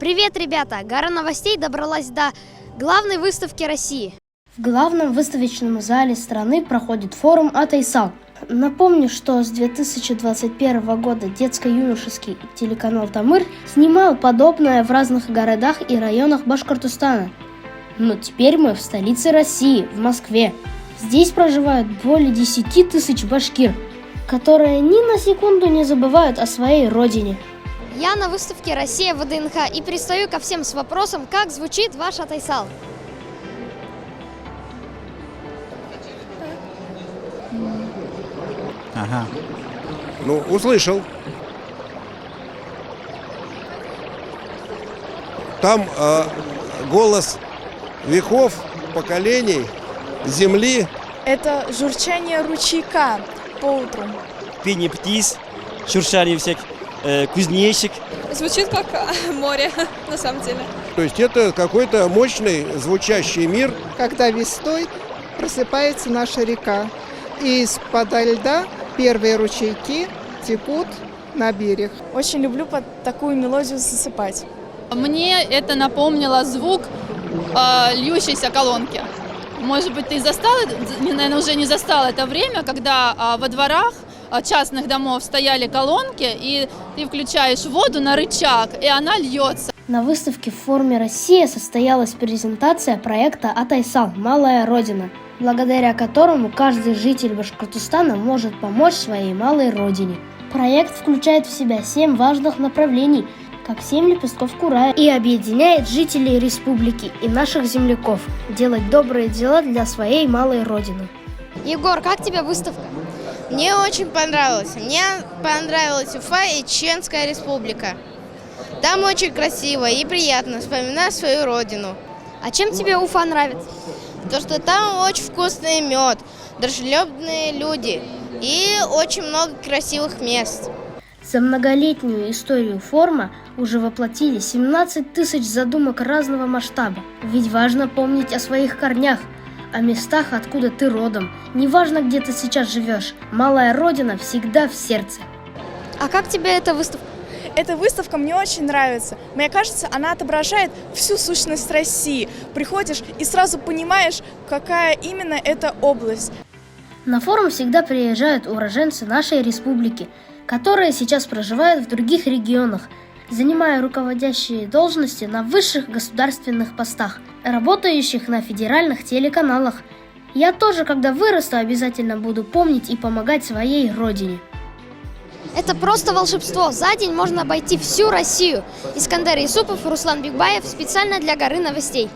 Привет, ребята! Гора новостей добралась до главной выставки России. В главном выставочном зале страны проходит форум «Атайсал». Напомню, что с 2021 года детско-юношеский телеканал «Тамыр» снимал подобное в разных городах и районах Башкортостана. Но теперь мы в столице России, в Москве. Здесь проживают более 10 тысяч башкир, которые ни на секунду не забывают о своей родине. Я на выставке «Россия» в ВДНХ и пристаю ко всем с вопросом, как звучит ваш Атайсал. Ага. Ну, услышал. Там голос веков, поколений, земли. Это журчание ручейка по утру. Пение птиц, шуршание всяких, кузнечик. Звучит как море, на самом деле. То есть это какой-то мощный звучащий мир. Когда весной просыпается наша река, и из-под льда первые ручейки текут на берег. Очень люблю под такую мелодию засыпать. Мне это напомнило звук льющейся колонки. Может быть, ты застал, наверное, уже не застал это время, когда во дворах частных домов стояли колонки, и ты включаешь воду на рычаг, и она льется. На выставке в форуме «Россия» состоялась презентация проекта «Атайсал. Малая Родина», благодаря которому каждый житель Башкортостана может помочь своей малой родине. Проект включает в себя 7 важных направлений, как 7 лепестков курая, и объединяет жителей республики и наших земляков делать добрые дела для своей малой родины. Егор, как тебе выставка? Мне очень понравилось. Мне понравилась Уфа и Чеченская республика. Там очень красиво и приятно вспоминать свою родину. А чем тебе Уфа нравится? То, что там очень вкусный мед, дружелюбные люди и очень много красивых мест. За многолетнюю историю форума уже воплотили 17 тысяч задумок разного масштаба. Ведь важно помнить о своих корнях, о местах, откуда ты родом. Неважно, где ты сейчас живешь, малая родина всегда в сердце. А как тебе эта выставка? Эта выставка мне очень нравится. Мне кажется, она отображает всю сущность России. Приходишь и сразу понимаешь, какая именно это область. На форум всегда приезжают уроженцы нашей республики, которые сейчас проживают в других регионах, занимая руководящие должности на высших государственных постах, работающих на федеральных телеканалах. Я тоже, когда вырасту, обязательно буду помнить и помогать своей родине. Это просто волшебство. За день можно обойти всю Россию. Искандер Юсупов, Руслан Бигбаев специально для Горы новостей.